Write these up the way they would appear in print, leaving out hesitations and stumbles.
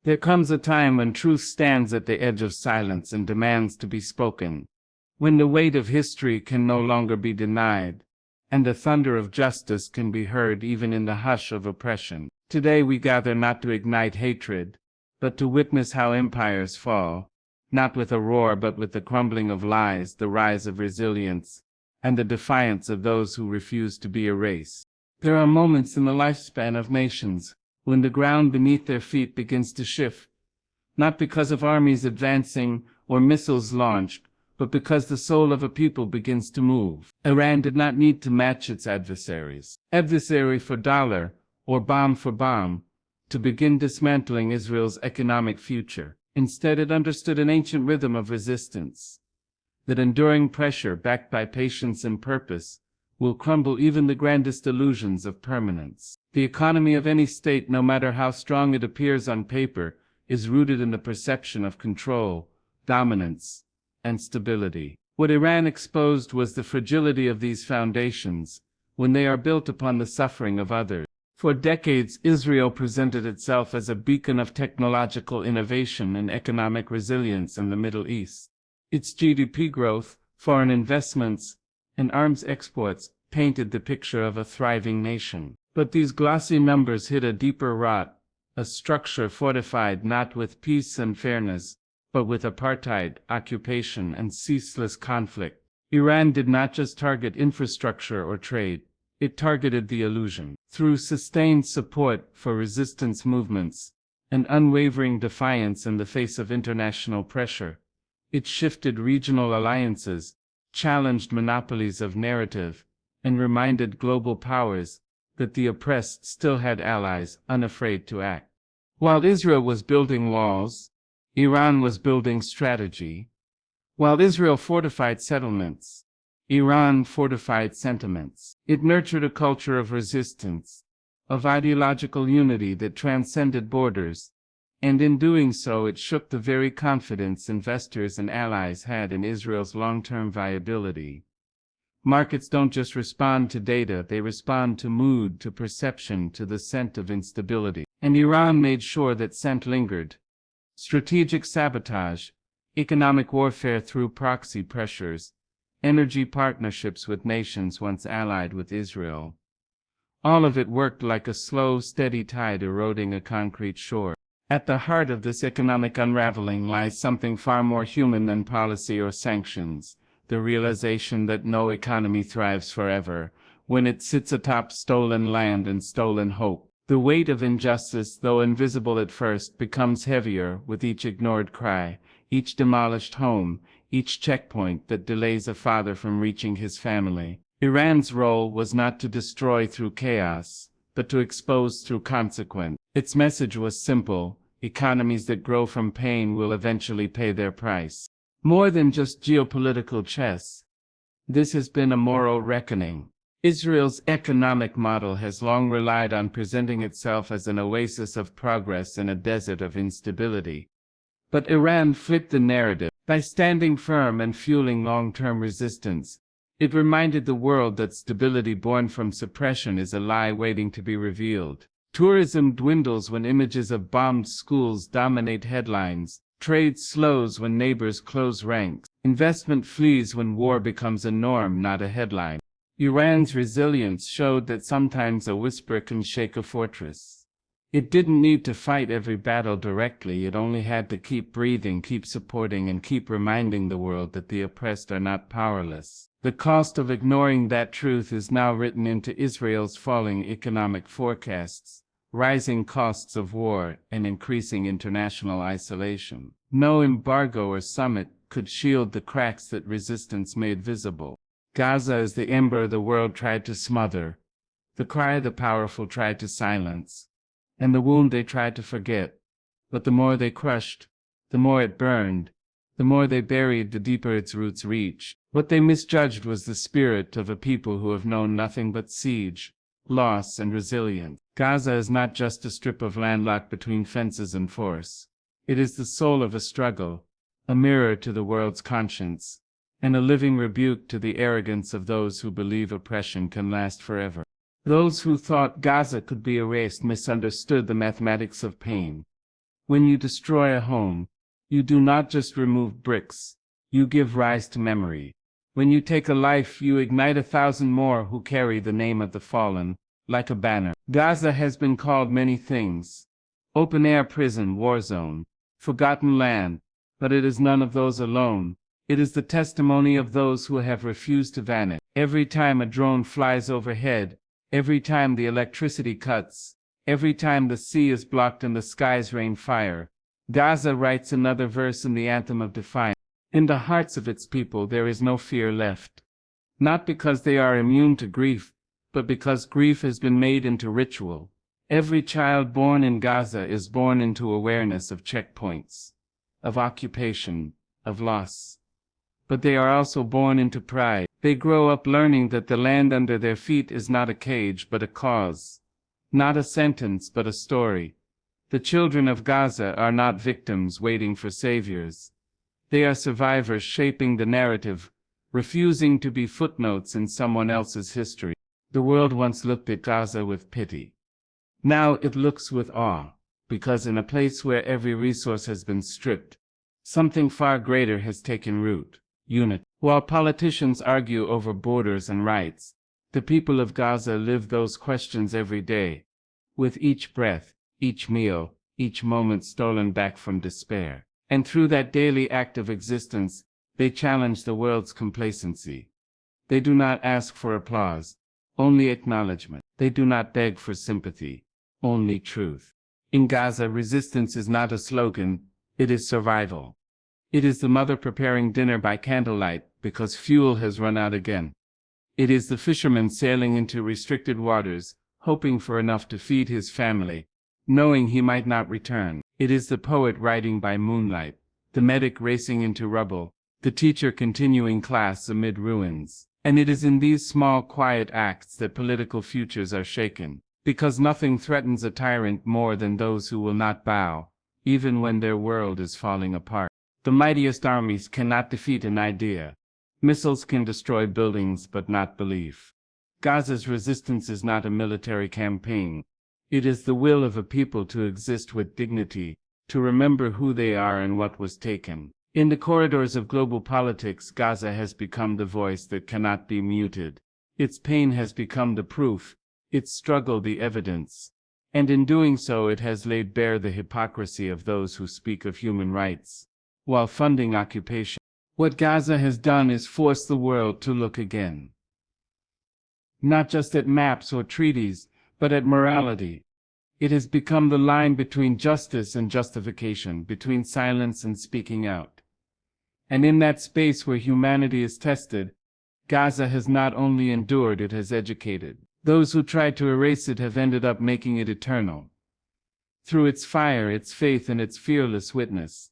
There comes a time when truth stands at the edge of silence and demands to be spoken, when the weight of history can no longer be denied, and the thunder of justice can be heard even in the hush of oppression. Today we gather not to ignite hatred, but to witness how empires fall, not with a roar but with the crumbling of lies, the rise of resilience, and the defiance of those who refuse to be erased. There are moments in the lifespan of nations when the ground beneath their feet begins to shift, not because of armies advancing or missiles launched, but because the soul of a people begins to move. Iran did not need to match its adversary for dollar or bomb for bomb, to begin dismantling Israel's economic future. Instead, it understood an ancient rhythm of resistance, that enduring pressure backed by patience and purpose will crumble even the grandest illusions of permanence. The economy of any state, no matter how strong it appears on paper, is rooted in the perception of control, dominance, and stability. What Iran exposed was the fragility of these foundations when they are built upon the suffering of others. For decades, Israel presented itself as a beacon of technological innovation and economic resilience in the Middle East. Its GDP growth, foreign investments, and arms exports painted the picture of a thriving nation. But these glossy numbers hid a deeper rot, a structure fortified not with peace and fairness, but with apartheid, occupation, and ceaseless conflict. Iran did not just target infrastructure or trade, it targeted the illusion. Through sustained support for resistance movements and unwavering defiance in the face of international pressure, it shifted regional alliances, challenged monopolies of narrative, and reminded global powers that the oppressed still had allies unafraid to act. While Israel was building walls, Iran was building strategy. While Israel fortified settlements, Iran fortified sentiments. It nurtured a culture of resistance, of ideological unity that transcended borders, and in doing so it shook the very confidence investors and allies had in Israel's long-term viability. Markets don't just respond to data, they respond to mood, to perception, to the scent of instability. And Iran made sure that scent lingered. Strategic sabotage, economic warfare through proxy pressures, energy partnerships with nations once allied with Israel. All of it worked like a slow, steady tide eroding a concrete shore. At the heart of this economic unraveling lies something far more human than policy or sanctions, the realization that no economy thrives forever when it sits atop stolen land and stolen hope. The weight of injustice, though invisible at first, becomes heavier with each ignored cry, each demolished home, each checkpoint that delays a father from reaching his family. Iran's role was not to destroy through chaos, but to expose through consequence. Its message was simple: economies that grow from pain will eventually pay their price. More than just geopolitical chess, this has been a moral reckoning. Israel's economic model has long relied on presenting itself as an oasis of progress in a desert of instability. But Iran flipped the narrative. By standing firm and fueling long-term resistance, it reminded the world that stability born from suppression is a lie waiting to be revealed. Tourism dwindles when images of bombed schools dominate headlines. Trade slows when neighbors close ranks. Investment flees when war becomes a norm, not a headline. Iran's resilience showed that sometimes a whisper can shake a fortress. It didn't need to fight every battle directly, it only had to keep breathing, keep supporting, and keep reminding the world that the oppressed are not powerless. The cost of ignoring that truth is now written into Israel's falling economic forecasts, rising costs of war, and increasing international isolation. No embargo or summit could shield the cracks that resistance made visible. Gaza is the ember the world tried to smother, the cry the powerful tried to silence, and the wound they tried to forget. But the more they crushed, the more it burned, the more they buried, the deeper its roots reached. What they misjudged was the spirit of a people who have known nothing but siege, loss, and resilience. Gaza is not just a strip of land locked between fences and force. It is the soul of a struggle, a mirror to the world's conscience, and a living rebuke to the arrogance of those who believe oppression can last forever. Those who thought Gaza could be erased misunderstood the mathematics of pain. When you destroy a home, you do not just remove bricks, you give rise to memory. When you take a life, you ignite 1,000 more who carry the name of the fallen, like a banner. Gaza has been called many things: open-air prison, war zone, forgotten land, but it is none of those alone. It is the testimony of those who have refused to vanish. Every time a drone flies overhead, every time the electricity cuts, every time the sea is blocked and the skies rain fire, Gaza writes another verse in the anthem of defiance. In the hearts of its people there is no fear left. Not because they are immune to grief, but because grief has been made into ritual. Every child born in Gaza is born into awareness of checkpoints, of occupation, of loss. But they are also born into pride. They grow up learning that the land under their feet is not a cage but a cause. Not a sentence but a story. The children of Gaza are not victims waiting for saviors. They are survivors shaping the narrative, refusing to be footnotes in someone else's history. The world once looked at Gaza with pity. Now it looks with awe, because in a place where every resource has been stripped, something far greater has taken root: unity. While politicians argue over borders and rights, the people of Gaza live those questions every day. With each breath, each meal, each moment stolen back from despair. And through that daily act of existence, they challenge the world's complacency. They do not ask for applause, only acknowledgement. They do not beg for sympathy, only truth. In Gaza, resistance is not a slogan, it is survival. It is the mother preparing dinner by candlelight because fuel has run out again. It is the fisherman sailing into restricted waters, hoping for enough to feed his family, knowing he might not return. It is the poet writing by moonlight, the medic racing into rubble, the teacher continuing class amid ruins. And it is in these small, quiet acts that political futures are shaken, because nothing threatens a tyrant more than those who will not bow, even when their world is falling apart. The mightiest armies cannot defeat an idea. Missiles can destroy buildings but not belief. Gaza's resistance is not a military campaign. It is the will of a people to exist with dignity, to remember who they are and what was taken. In the corridors of global politics, Gaza has become the voice that cannot be muted. Its pain has become the proof, its struggle the evidence. And in doing so it has laid bare the hypocrisy of those who speak of human rights, while funding occupation. What Gaza has done is force the world to look again. Not just at maps or treaties, but at morality. It has become the line between justice and justification, between silence and speaking out. And in that space where humanity is tested, Gaza has not only endured, it has educated. Those who tried to erase it have ended up making it eternal. Through its fire, its faith, and its fearless witness,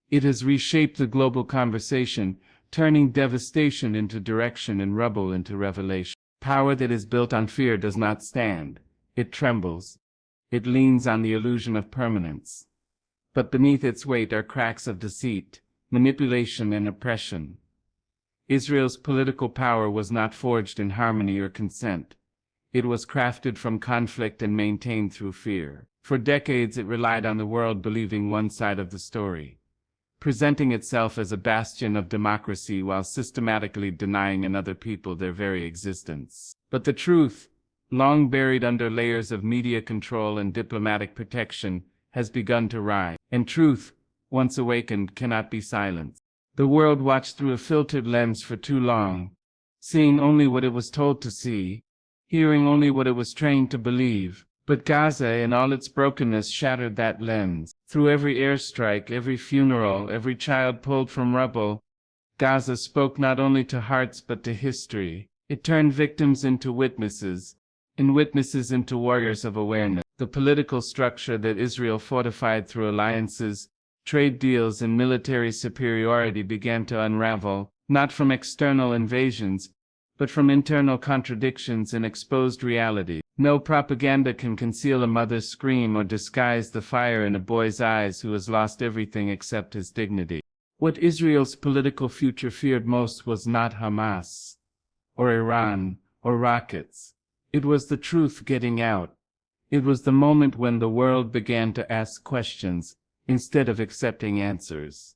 it has reshaped the global conversation, turning devastation into direction and rubble into revelation. Power that is built on fear does not stand. It trembles. It leans on the illusion of permanence. But beneath its weight are cracks of deceit, manipulation, and oppression. Israel's political power was not forged in harmony or consent. It was crafted from conflict and maintained through fear. For decades it relied on the world believing one side of the story, presenting itself as a bastion of democracy while systematically denying another people their very existence. But the truth, long buried under layers of media control and diplomatic protection, has begun to rise. And truth, once awakened, cannot be silenced. The world watched through a filtered lens for too long, seeing only what it was told to see, hearing only what it was trained to believe. But Gaza, in all its brokenness, shattered that lens. Through every airstrike, every funeral, every child pulled from rubble, Gaza spoke not only to hearts but to history. It turned victims into witnesses, and witnesses into warriors of awareness. The political structure that Israel fortified through alliances, trade deals, and military superiority began to unravel, not from external invasions, but from internal contradictions and exposed reality. No propaganda can conceal a mother's scream or disguise the fire in a boy's eyes who has lost everything except his dignity. What Israel's political future feared most was not Hamas, or Iran, or rockets. It was the truth getting out. It was the moment when the world began to ask questions. instead of accepting answers.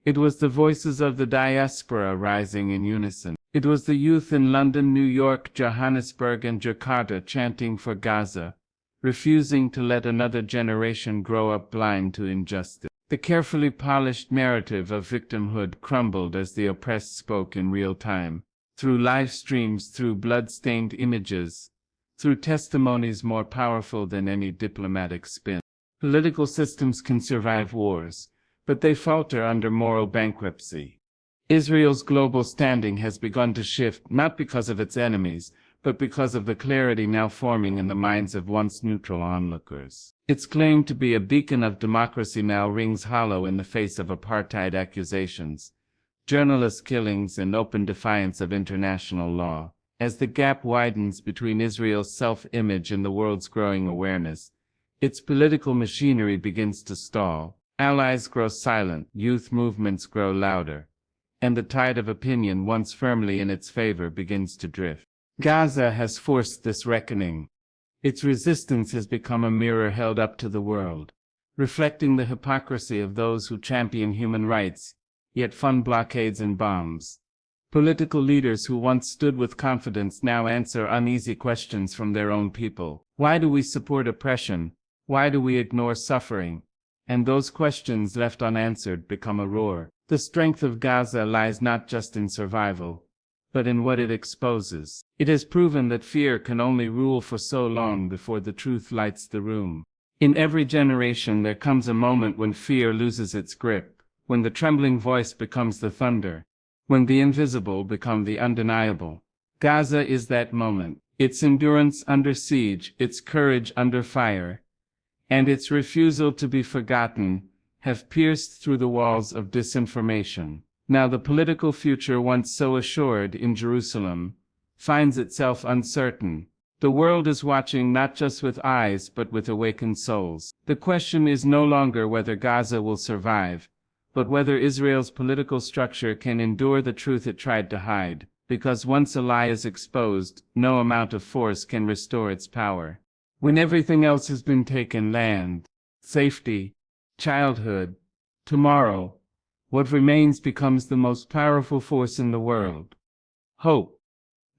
It was the voices of the diaspora rising in unison. It was the youth in London, New York, Johannesburg, and Jakarta chanting for Gaza, refusing to let another generation grow up blind to injustice. The carefully polished narrative of victimhood crumbled as the oppressed spoke in real time, through live streams, through blood-stained images, through testimonies more powerful than any diplomatic spin. Political systems can survive wars, but they falter under moral bankruptcy. Israel's global standing has begun to shift not because of its enemies, but because of the clarity now forming in the minds of once neutral onlookers. Its claim to be a beacon of democracy now rings hollow in the face of apartheid accusations, journalist killings, and open defiance of international law. As the gap widens between Israel's self-image and the world's growing awareness, its political machinery begins to stall. Allies grow silent, youth movements grow louder, and the tide of opinion once firmly in its favor begins to drift. Gaza has forced this reckoning. Its resistance has become a mirror held up to the world, reflecting the hypocrisy of those who champion human rights, yet fund blockades and bombs. Political leaders who once stood with confidence now answer uneasy questions from their own people. Why do we support oppression? Why do we ignore suffering? And those questions left unanswered become a roar. The strength of Gaza lies not just in survival, but in what it exposes. It has proven that fear can only rule for so long before the truth lights the room. In every generation there comes a moment when fear loses its grip, when the trembling voice becomes the thunder, when the invisible become the undeniable. Gaza is that moment, its endurance under siege, its courage under fire, and its refusal to be forgotten, have pierced through the walls of disinformation. Now the political future once so assured in Jerusalem finds itself uncertain. The world is watching not just with eyes but with awakened souls. The question is no longer whether Gaza will survive, but whether Israel's political structure can endure the truth it tried to hide, because once a lie is exposed, no amount of force can restore its power. When everything else has been taken, land, safety, childhood, tomorrow, what remains becomes the most powerful force in the world. Hope.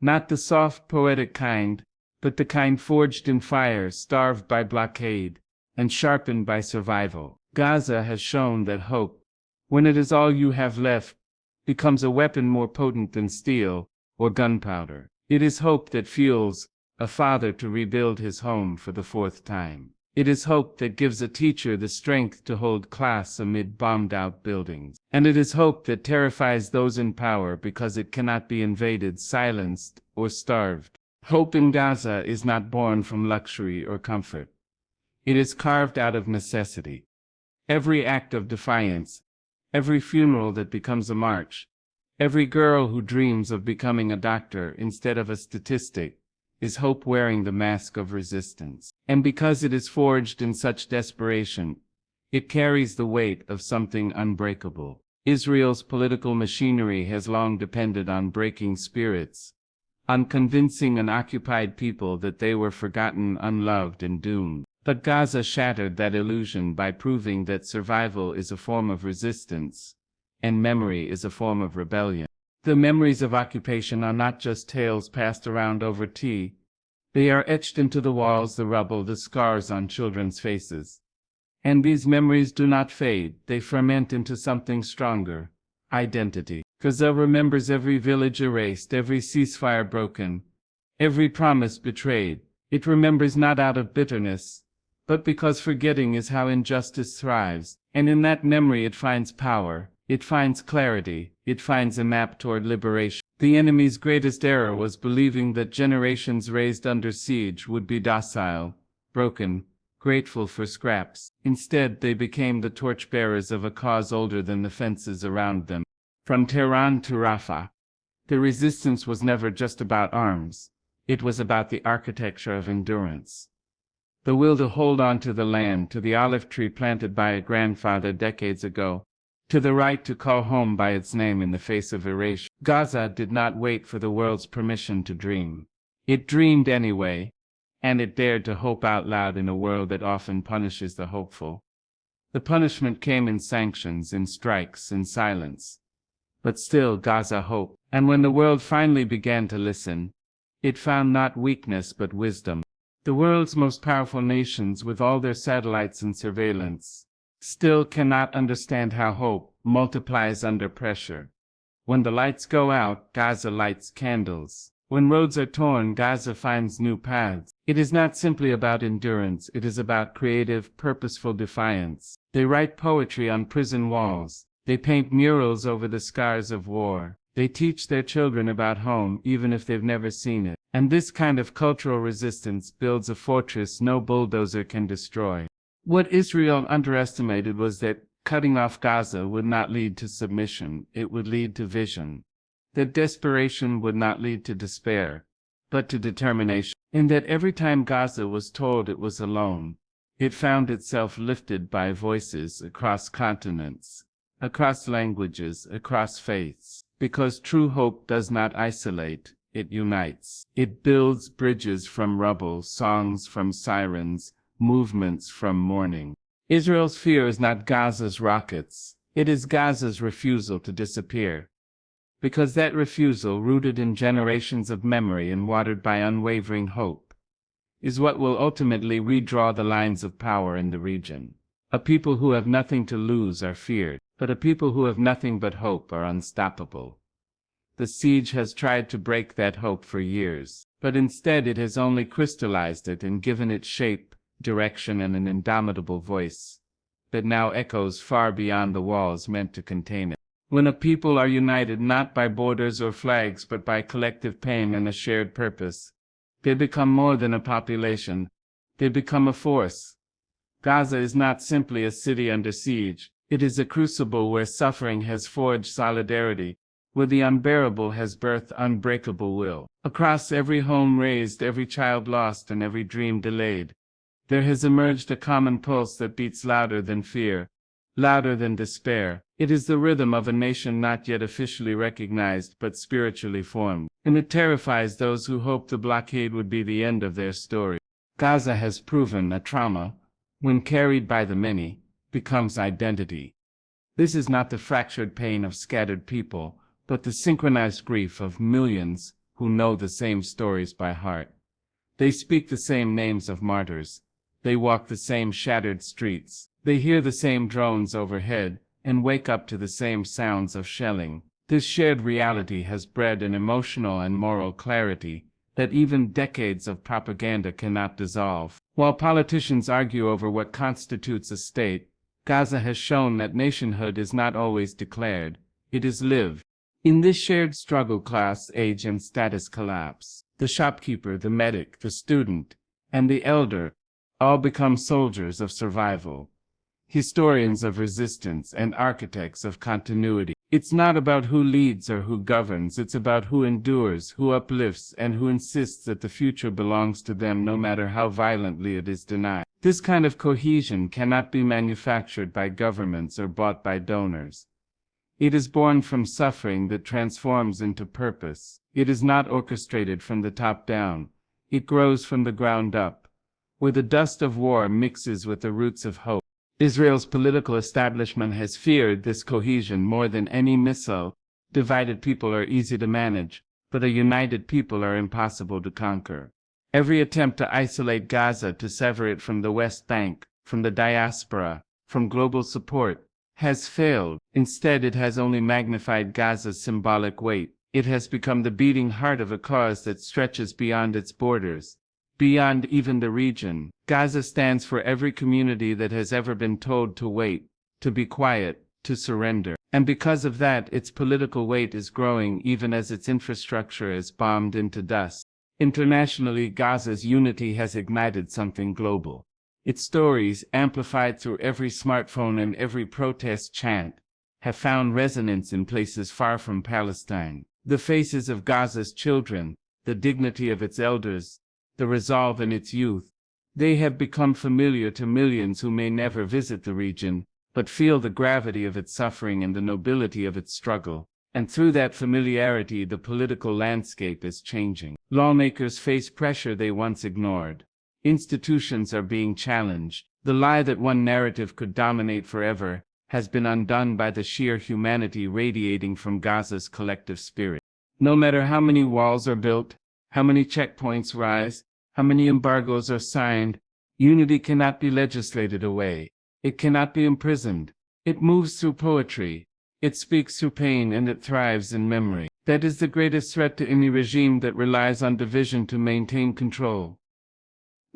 Not the soft, poetic kind, but the kind forged in fire, starved by blockade, and sharpened by survival. Gaza has shown that hope, when it is all you have left, becomes a weapon more potent than steel or gunpowder. It is hope that fuels a father to rebuild his home for the fourth time. It is hope that gives a teacher the strength to hold class amid bombed-out buildings. And it is hope that terrifies those in power because it cannot be invaded, silenced, or starved. Hope in Gaza is not born from luxury or comfort. It is carved out of necessity. Every act of defiance, every funeral that becomes a march, every girl who dreams of becoming a doctor instead of a statistic, is hope wearing the mask of resistance. And because it is forged in such desperation, it carries the weight of something unbreakable. Israel's political machinery has long depended on breaking spirits, on convincing an occupied people that they were forgotten, unloved, and doomed. But Gaza shattered that illusion by proving that survival is a form of resistance, and memory is a form of rebellion. The memories of occupation are not just tales passed around over tea. They are etched into the walls, the rubble, the scars on children's faces. And these memories do not fade, they ferment into something stronger: identity. Gaza remembers every village erased, every ceasefire broken, every promise betrayed. It remembers not out of bitterness, but because forgetting is how injustice thrives. And in that memory it finds power. It finds clarity, it finds a map toward liberation. The enemy's greatest error was believing that generations raised under siege would be docile, broken, grateful for scraps. Instead, they became the torchbearers of a cause older than the fences around them. From Tehran to Rafah, the resistance was never just about arms. It was about the architecture of endurance. The will to hold on to the land, to the olive tree planted by a grandfather decades ago, to the right to call home by its name in the face of erasure. Gaza did not wait for the world's permission to dream. It dreamed anyway, and it dared to hope out loud in a world that often punishes the hopeful. The punishment came in sanctions, in strikes, in silence. But still Gaza hoped, and when the world finally began to listen, it found not weakness but wisdom. The world's most powerful nations, with all their satellites and surveillance, still cannot understand how hope multiplies under pressure. When the lights go out, Gaza lights candles. When roads are torn, Gaza finds new paths. It is not simply about endurance, it is about creative, purposeful defiance. They write poetry on prison walls. They paint murals over the scars of war. They teach their children about home, even if they've never seen it. And this kind of cultural resistance builds a fortress no bulldozer can destroy. What Israel underestimated was that cutting off Gaza would not lead to submission, it would lead to vision. That desperation would not lead to despair, but to determination. And that every time Gaza was told it was alone, it found itself lifted by voices across continents, across languages, across faiths. Because true hope does not isolate, it unites. It builds bridges from rubble, songs from sirens, movements from mourning. Israel's fear is not Gaza's rockets, it is Gaza's refusal to disappear. Because that refusal, rooted in generations of memory and watered by unwavering hope, is what will ultimately redraw the lines of power in the region. A people who have nothing to lose are feared, but a people who have nothing but hope are unstoppable. The siege has tried to break that hope for years, but instead it has only crystallized it and given it shape, direction, and an indomitable voice that now echoes far beyond the walls meant to contain it. When a people are united not by borders or flags but by collective pain and a shared purpose, they become more than a population, they become a force. Gaza is not simply a city under siege, it is a crucible where suffering has forged solidarity, where the unbearable has birthed unbreakable will. Across every home razed, every child lost, and every dream delayed, there has emerged a common pulse that beats louder than fear, louder than despair. It is the rhythm of a nation not yet officially recognized but spiritually formed, and it terrifies those who hoped the blockade would be the end of their story. Gaza has proven that trauma, when carried by the many, becomes identity. This is not the fractured pain of scattered people, but the synchronized grief of millions who know the same stories by heart. They speak the same names of martyrs. They walk the same shattered streets. They hear the same drones overhead, and wake up to the same sounds of shelling. This shared reality has bred an emotional and moral clarity that even decades of propaganda cannot dissolve. While politicians argue over what constitutes a state, Gaza has shown that nationhood is not always declared, it is lived. In this shared struggle, class, age, and status collapse. The shopkeeper, the medic, the student, and the elder all become soldiers of survival, historians of resistance, and architects of continuity. It's not about who leads or who governs, it's about who endures, who uplifts, and who insists that the future belongs to them no matter how violently it is denied. This kind of cohesion cannot be manufactured by governments or bought by donors. It is born from suffering that transforms into purpose. It is not orchestrated from the top down. It grows from the ground up, where the dust of war mixes with the roots of hope. Israel's political establishment has feared this cohesion more than any missile. Divided people are easy to manage, but a united people are impossible to conquer. Every attempt to isolate Gaza, to sever it from the West Bank, from the diaspora, from global support, has failed. Instead, it has only magnified Gaza's symbolic weight. It has become the beating heart of a cause that stretches beyond its borders, beyond even the region. Gaza stands for every community that has ever been told to wait, to be quiet, to surrender. And because of that, its political weight is growing even as its infrastructure is bombed into dust. Internationally, Gaza's unity has ignited something global. Its stories, amplified through every smartphone and every protest chant, have found resonance in places far from Palestine. The faces of Gaza's children, the dignity of its elders, the resolve in its youth, they have become familiar to millions who may never visit the region, but feel the gravity of its suffering and the nobility of its struggle. And through that familiarity, the political landscape is changing. Lawmakers face pressure they once ignored. Institutions are being challenged. The lie that one narrative could dominate forever has been undone by the sheer humanity radiating from Gaza's collective spirit. No matter how many walls are built, how many checkpoints rise, how many embargoes are signed, unity cannot be legislated away. It cannot be imprisoned. It moves through poetry. It speaks through pain, and it thrives in memory. That is the greatest threat to any regime that relies on division to maintain control.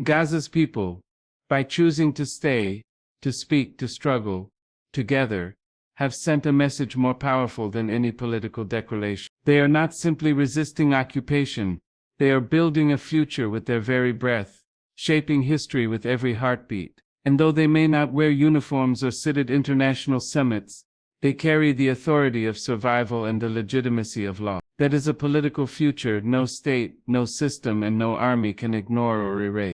Gaza's people, by choosing to stay, to speak, to struggle, together, have sent a message more powerful than any political declaration. They are not simply resisting occupation, they are building a future with their very breath, shaping history with every heartbeat. And though they may not wear uniforms or sit at international summits, they carry the authority of survival and the legitimacy of law. That is a political future no state, no system, and no army can ignore or erase.